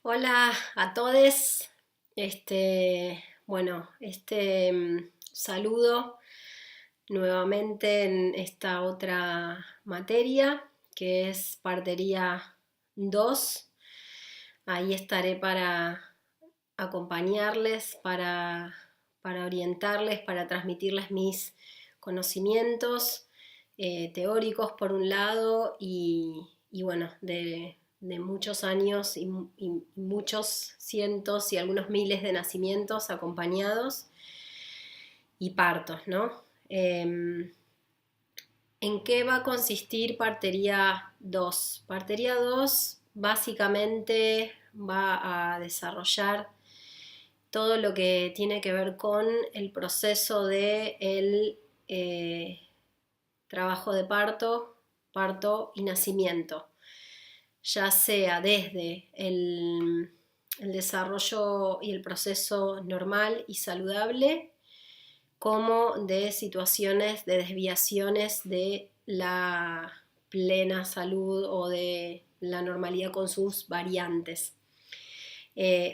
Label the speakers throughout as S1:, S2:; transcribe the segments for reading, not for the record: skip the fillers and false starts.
S1: Hola a todos. Saludo nuevamente en esta otra materia que es partería 2. Ahí estaré para acompañarles, para orientarles, para transmitirles mis conocimientos teóricos por un lado y bueno, de muchos años y muchos cientos y algunos miles de nacimientos acompañados y partos, ¿no? ¿En qué va a consistir partería 2? Partería 2 básicamente va a desarrollar todo lo que tiene que ver con el proceso de el trabajo de parto, parto y nacimiento, ya sea desde el desarrollo y el proceso normal y saludable, como de situaciones de desviaciones de la plena salud o de la normalidad con sus variantes.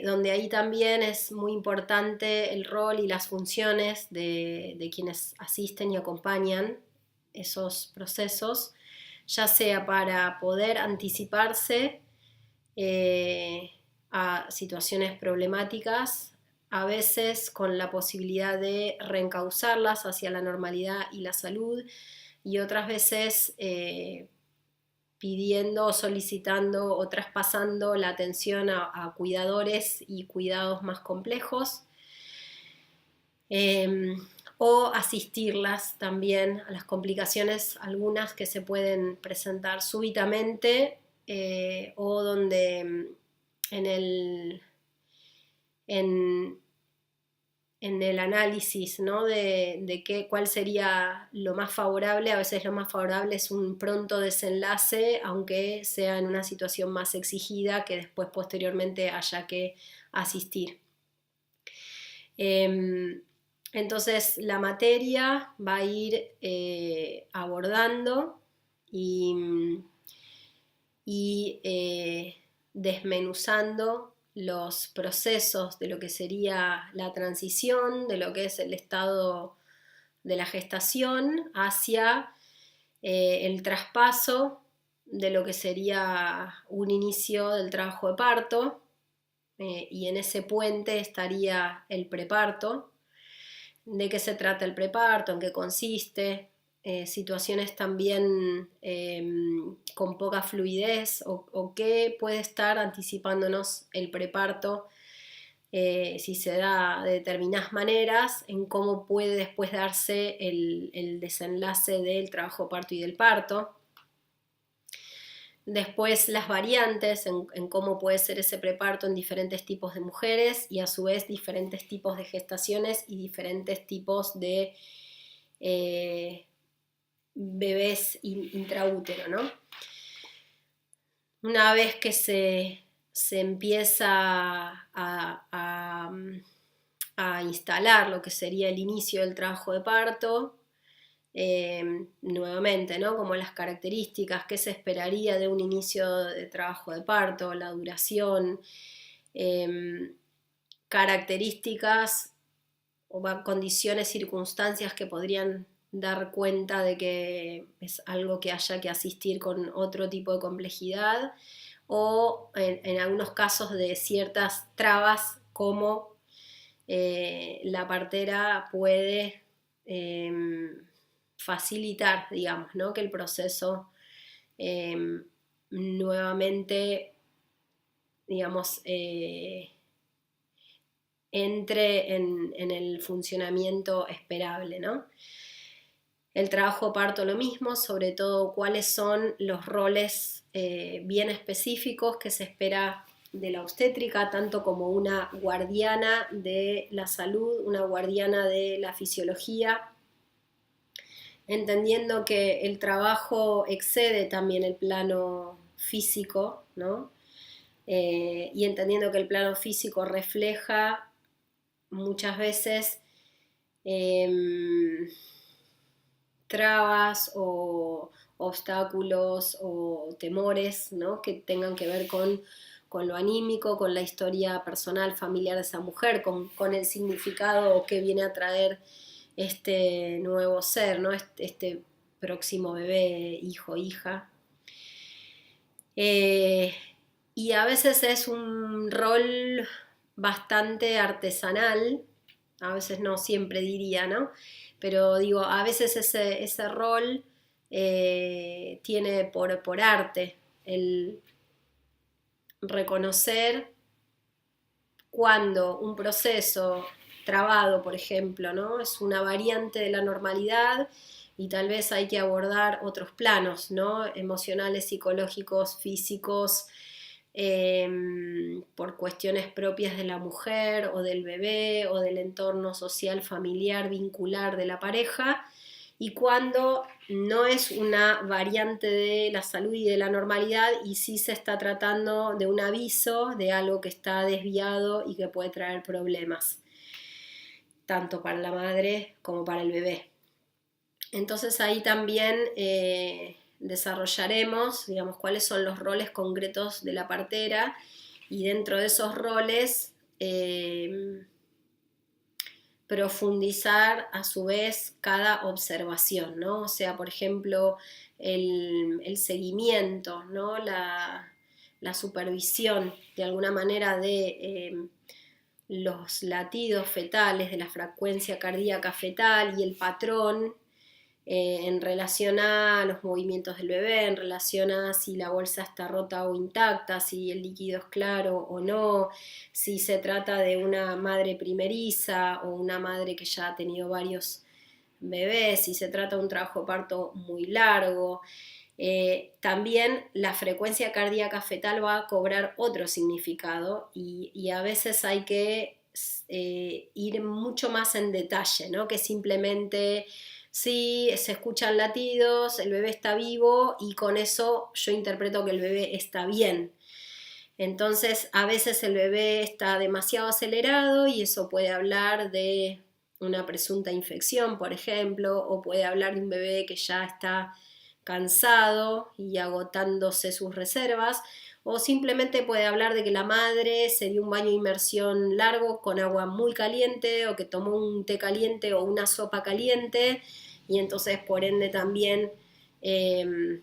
S1: Donde ahí también es muy importante el rol y las funciones de quienes asisten y acompañan esos procesos, ya sea para poder anticiparse a situaciones problemáticas, a veces con la posibilidad de reencauzarlas hacia la normalidad y la salud, y otras veces pidiendo o solicitando o traspasando la atención a cuidadores y cuidados más complejos, eh, o asistirlas también a las complicaciones, algunas que se pueden presentar súbitamente o donde en el, en, en el análisis, ¿no? de cuál sería lo más favorable. A veces lo más favorable es un pronto desenlace, aunque sea en una situación más exigida que después posteriormente haya que asistir. Entonces la materia va a ir abordando y desmenuzando los procesos de lo que sería la transición, de lo que es el estado de la gestación hacia el traspaso de lo que sería un inicio del trabajo de parto, y en ese puente estaría el preparto. ¿De qué se trata el preparto? ¿En qué consiste? Situaciones también con poca fluidez o qué puede estar anticipándonos el preparto, si se da de determinadas maneras, en cómo puede después darse el desenlace del trabajo parto y del parto. Después las variantes en cómo puede ser ese preparto en diferentes tipos de mujeres y a su vez diferentes tipos de gestaciones y diferentes tipos de bebés intraútero, ¿no? Una vez que se empieza a instalar lo que sería el inicio del trabajo de parto, nuevamente, ¿no? Como las características, qué se esperaría de un inicio de trabajo de parto, la duración, características o condiciones, circunstancias que podrían dar cuenta de que es algo que haya que asistir con otro tipo de complejidad, o en algunos casos de ciertas trabas como la partera puede facilitar, digamos, ¿no? Que el proceso nuevamente, digamos, entre en el funcionamiento esperable, ¿no? El trabajo parto lo mismo, sobre todo cuáles son los roles bien específicos que se espera de la obstétrica, tanto como una guardiana de la salud, una guardiana de la fisiología, entendiendo que el trabajo excede también el plano físico, ¿no? Y entendiendo que el plano físico refleja muchas veces trabas o obstáculos o temores, ¿no? Que tengan que ver con con lo anímico, con la historia personal, familiar de esa mujer, con el significado que viene a traer este nuevo ser, ¿no? Este próximo bebé, hijo, hija. Y a veces es un rol bastante artesanal, a veces no, siempre diría, ¿no? Pero digo, a veces ese rol tiene por arte el reconocer cuando un proceso trabado, por ejemplo, ¿no? Es una variante de la normalidad y tal vez hay que abordar otros planos, ¿no? Emocionales, psicológicos, físicos, por cuestiones propias de la mujer o del bebé o del entorno social, familiar, vincular de la pareja, y cuando no es una variante de la salud y de la normalidad y sí se está tratando de un aviso de algo que está desviado y que puede traer problemas, tanto para la madre como para el bebé. Entonces ahí también desarrollaremos, digamos, cuáles son los roles concretos de la partera, y dentro de esos roles profundizar a su vez cada observación, ¿no? O sea, por ejemplo, el seguimiento, ¿no? La supervisión de alguna manera de los latidos fetales, de la frecuencia cardíaca fetal y el patrón en relación a los movimientos del bebé, en relación a si la bolsa está rota o intacta, si el líquido es claro o no, si se trata de una madre primeriza o una madre que ya ha tenido varios bebés, si se trata de un trabajo de parto muy largo. También la frecuencia cardíaca fetal va a cobrar otro significado y a veces hay que ir mucho más en detalle, ¿no? Que simplemente si se escuchan latidos, el bebé está vivo y con eso yo interpreto que el bebé está bien. Entonces a veces el bebé está demasiado acelerado y eso puede hablar de una presunta infección, por ejemplo, o puede hablar de un bebé que ya está cansado y agotándose sus reservas, o simplemente puede hablar de que la madre se dio un baño de inmersión largo con agua muy caliente, o que tomó un té caliente o una sopa caliente, y entonces por ende también el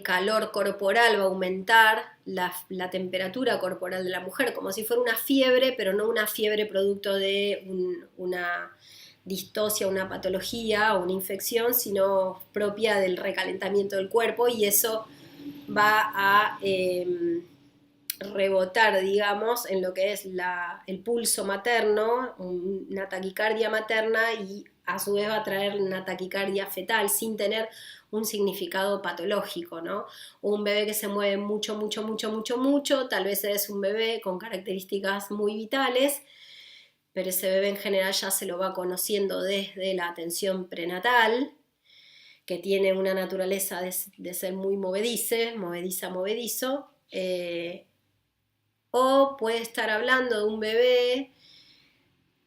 S1: calor corporal va a aumentar la temperatura corporal de la mujer, como si fuera una fiebre, pero no una fiebre producto de una distocia, una patología o una infección, sino propia del recalentamiento del cuerpo, y eso va a rebotar, digamos, en lo que es el pulso materno, una taquicardia materna, y a su vez va a traer una taquicardia fetal sin tener un significado patológico, ¿no? O un bebé que se mueve mucho, mucho, mucho, mucho, mucho, tal vez es un bebé con características muy vitales, pero ese bebé en general ya se lo va conociendo desde la atención prenatal, que tiene una naturaleza de ser muy movedizo, o puede estar hablando de un bebé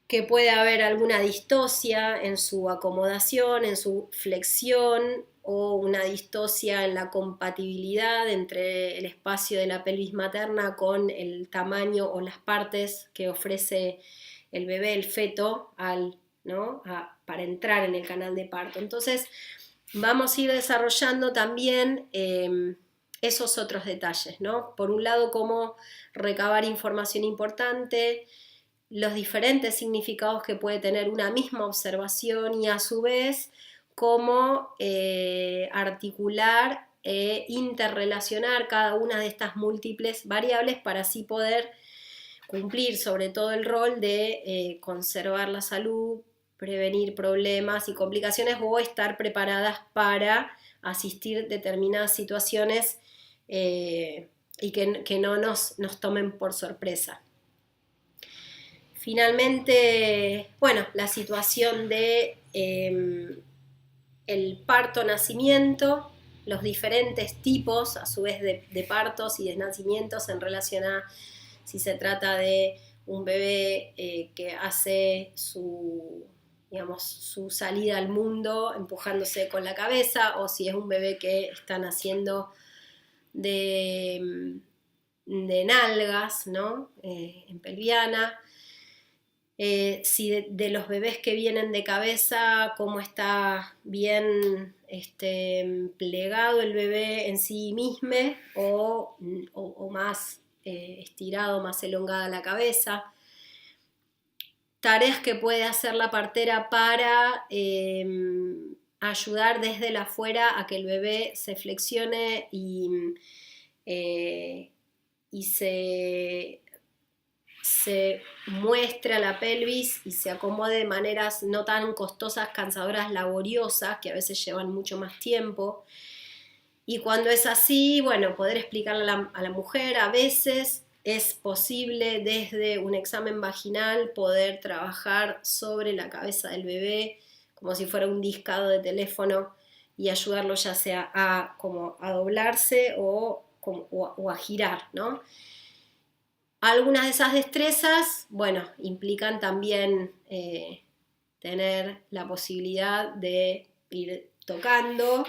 S1: que puede haber alguna distocia en su acomodación, en su flexión, o una distocia en la compatibilidad entre el espacio de la pelvis materna con el tamaño o las partes que ofrece el bebé, el feto, ¿no? Para entrar en el canal de parto. Entonces vamos a ir desarrollando también esos otros detalles, ¿no? Por un lado, cómo recabar información importante, los diferentes significados que puede tener una misma observación, y a su vez cómo articular e interrelacionar cada una de estas múltiples variables para así poder cumplir sobre todo el rol de conservar la salud, prevenir problemas y complicaciones, o estar preparadas para asistir determinadas situaciones y que no nos tomen por sorpresa. Finalmente, bueno, la situación de el parto-nacimiento, los diferentes tipos a su vez de partos y de nacimientos en relación a si se trata de un bebé que hace digamos, su salida al mundo empujándose con la cabeza, o si es un bebé que está naciendo de nalgas, ¿no? En pelviana. Si de los bebés que vienen de cabeza, cómo está bien plegado el bebé en sí mismo o más estirado, más elongada la cabeza. Tareas que puede hacer la partera para ayudar desde la afuera a que el bebé se flexione y se muestre a la pelvis y se acomode de maneras no tan costosas, cansadoras, laboriosas, que a veces llevan mucho más tiempo. Y cuando es así, bueno, poder explicarle a la mujer, a veces es posible desde un examen vaginal poder trabajar sobre la cabeza del bebé como si fuera un discado de teléfono y ayudarlo ya sea como a doblarse o a girar, ¿no? Algunas de esas destrezas, bueno, implican también tener la posibilidad de ir tocando,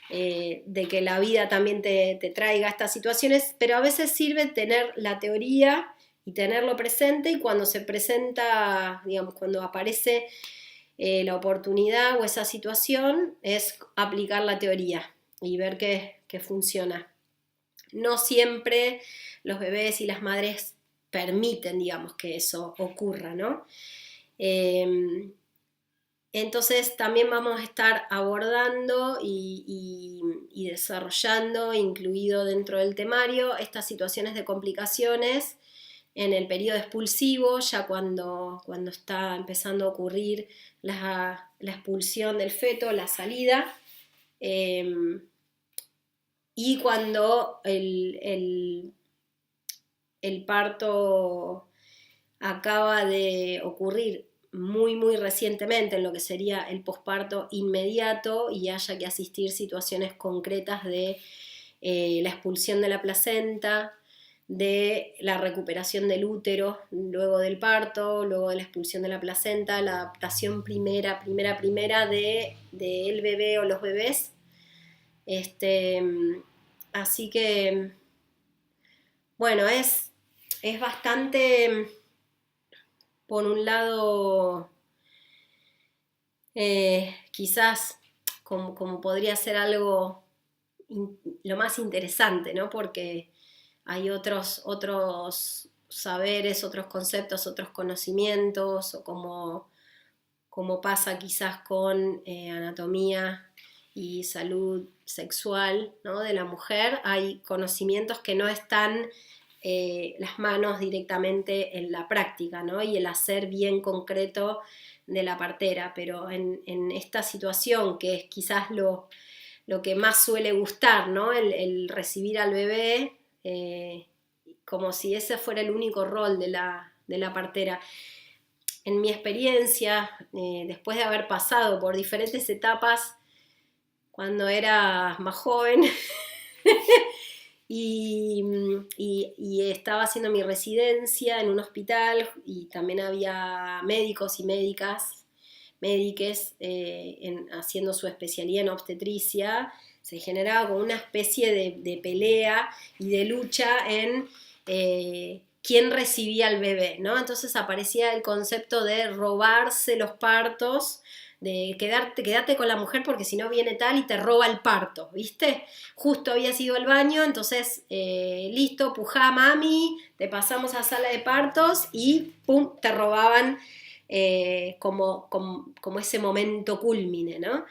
S1: de que la vida también te traiga estas situaciones, pero a veces sirve tener la teoría y tenerlo presente, y cuando se presenta, digamos, cuando aparece la oportunidad o esa situación, es aplicar la teoría y ver que funciona. No siempre los bebés y las madres permiten, digamos, que eso ocurra, ¿no? Entonces también vamos a estar abordando y desarrollando, incluido dentro del temario, estas situaciones de complicaciones en el periodo expulsivo, ya cuando está empezando a ocurrir la expulsión del feto, la salida, y cuando el parto acaba de ocurrir muy, muy recientemente, en lo que sería el posparto inmediato, y haya que asistir situaciones concretas de la expulsión de la placenta, de la recuperación del útero luego del parto, luego de la expulsión de la placenta, la adaptación primera del bebé o los bebés. Así que, bueno, es bastante, por un lado, quizás como podría ser algo lo más interesante, ¿no? Porque hay otros saberes, otros conceptos, otros conocimientos, o como pasa quizás con anatomía y salud sexual, ¿no? De la mujer, hay conocimientos que no están las manos directamente en la práctica, ¿no? Y el hacer bien concreto de la partera, pero en esta situación, que es quizás lo que más suele gustar, ¿no? El recibir al bebé, como si ese fuera el único rol de la partera. En mi experiencia, después de haber pasado por diferentes etapas cuando era más joven y estaba haciendo mi residencia en un hospital, y también había médicos y médiques haciendo su especialidad en obstetricia, se generaba como una especie de pelea y de lucha en quién recibía al bebé, ¿no? Entonces aparecía el concepto de robarse los partos, de quedarte con la mujer porque si no viene tal y te roba el parto, ¿viste? Justo habías ido al baño, entonces listo, pujá mami, te pasamos a sala de partos y pum, te robaban como ese momento cúlmine, ¿no?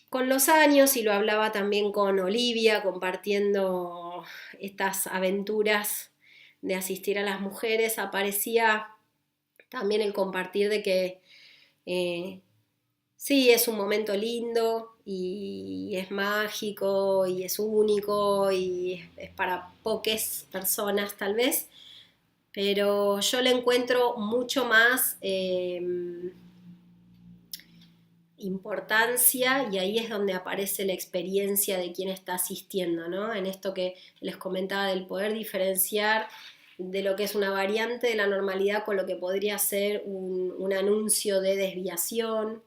S1: Con los años, y lo hablaba también con Olivia, compartiendo estas aventuras de asistir a las mujeres, aparecía también el compartir de que sí, es un momento lindo y es mágico y es único y es para pocas personas tal vez, pero yo le encuentro mucho más importancia, y ahí es donde aparece la experiencia de quien está asistiendo, ¿no? En esto que les comentaba del poder diferenciar de lo que es una variante de la normalidad con lo que podría ser un anuncio de desviación,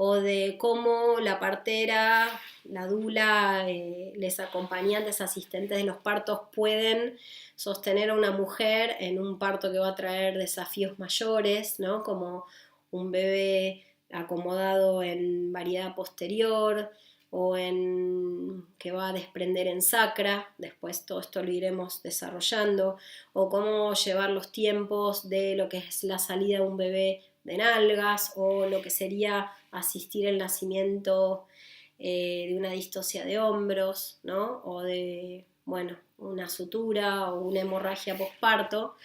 S1: o de cómo la partera, la dula, los acompañantes, asistentes de los partos pueden sostener a una mujer en un parto que va a traer desafíos mayores, ¿no? Como un bebé acomodado en variedad posterior o en que va a desprender en sacra, después todo esto lo iremos desarrollando, o cómo llevar los tiempos de lo que es la salida de un bebé de nalgas, o lo que sería asistir el nacimiento de una distocia de hombros, ¿no? O de, bueno, una sutura o una hemorragia posparto.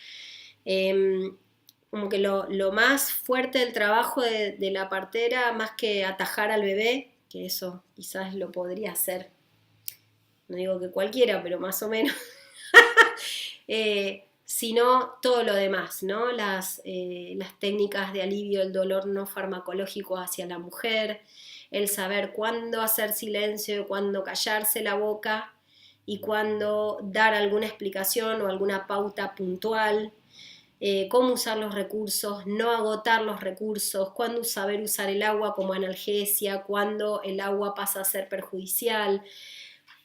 S1: Como que lo más fuerte del trabajo de la partera, más que atajar al bebé, que eso quizás lo podría hacer, no digo que cualquiera, pero más o menos, sino todo lo demás, ¿no? Las técnicas de alivio del dolor no farmacológico hacia la mujer, el saber cuándo hacer silencio, cuándo callarse la boca y cuándo dar alguna explicación o alguna pauta puntual, cómo usar los recursos, no agotar los recursos, cuándo saber usar el agua como analgesia, cuándo el agua pasa a ser perjudicial,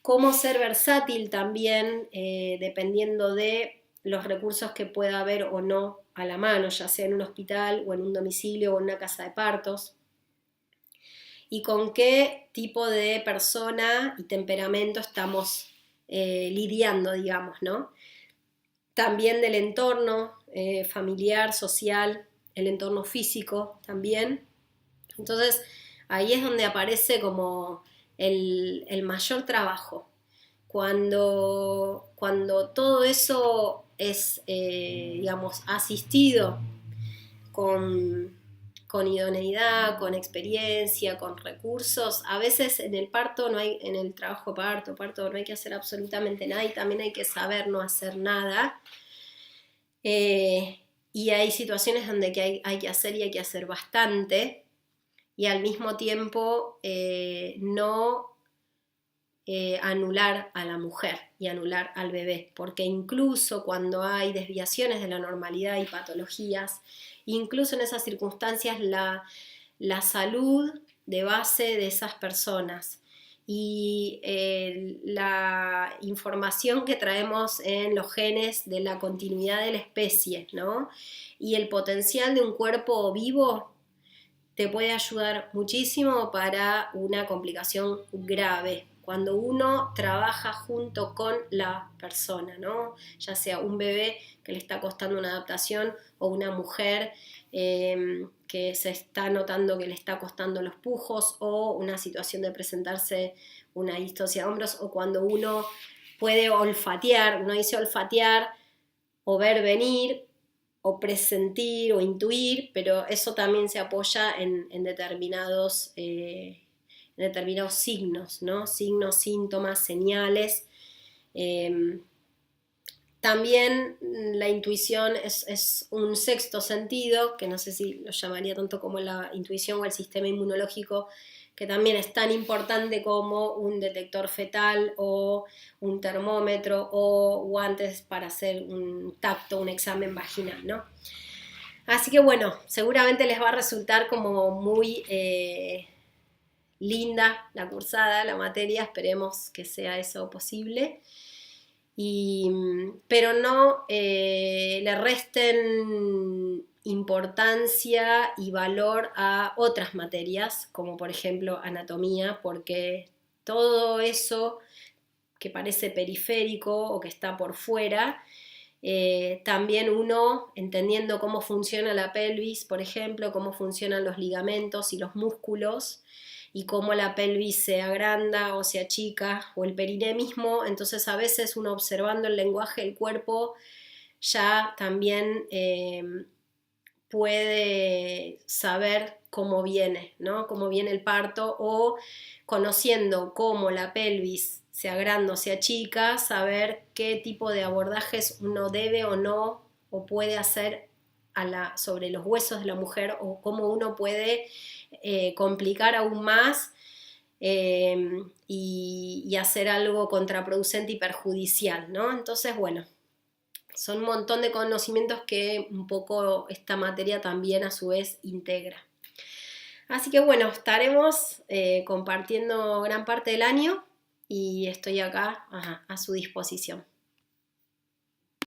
S1: cómo ser versátil también, dependiendo de los recursos que pueda haber o no a la mano, ya sea en un hospital o en un domicilio o en una casa de partos, y con qué tipo de persona y temperamento estamos lidiando, digamos, ¿no? También del entorno familiar, social, el entorno físico también. Entonces ahí es donde aparece como el mayor trabajo. Cuando todo eso es, digamos, asistido con, con idoneidad, con experiencia, con recursos, a veces en el parto no hay, en el trabajo parto no hay que hacer absolutamente nada y también hay que saber no hacer nada. Y hay situaciones donde hay que hacer y hay que hacer bastante y al mismo tiempo no anular a la mujer y anular al bebé, porque incluso cuando hay desviaciones de la normalidad y patologías, incluso en esas circunstancias la salud de base de esas personas y la información que traemos en los genes de la continuidad de la especie, ¿no? Y el potencial de un cuerpo vivo te puede ayudar muchísimo para una complicación grave, cuando uno trabaja junto con la persona, ¿no? Ya sea un bebé que le está costando una adaptación o una mujer que se está notando que le está costando los pujos o una situación de presentarse una distocia de hombros o cuando uno puede olfatear, uno dice olfatear o ver venir o presentir o intuir, pero eso también se apoya en determinados signos, ¿no? Signos, síntomas, señales. También la intuición es un sexto sentido, que no sé si lo llamaría tanto como la intuición o el sistema inmunológico, que también es tan importante como un detector fetal o un termómetro o guantes para hacer un tacto, un examen vaginal, ¿no? Así que bueno, seguramente les va a resultar como muy linda la cursada, la materia, esperemos que sea eso posible. Pero no le resten importancia y valor a otras materias, como por ejemplo anatomía, porque todo eso que parece periférico o que está por fuera, también uno, entendiendo cómo funciona la pelvis, por ejemplo, cómo funcionan los ligamentos y los músculos, y cómo la pelvis se agranda o se achica, o el periné mismo, entonces a veces uno observando el lenguaje del cuerpo ya también puede saber cómo viene, ¿no? Cómo viene el parto, o conociendo cómo la pelvis se agranda o se achica, saber qué tipo de abordajes uno debe o no o puede hacer sobre los huesos de la mujer, o cómo uno puede complicar aún más y hacer algo contraproducente y perjudicial, ¿no? Entonces, bueno, son un montón de conocimientos que un poco esta materia también a su vez integra. Así que bueno, estaremos compartiendo gran parte del año y estoy acá a su disposición.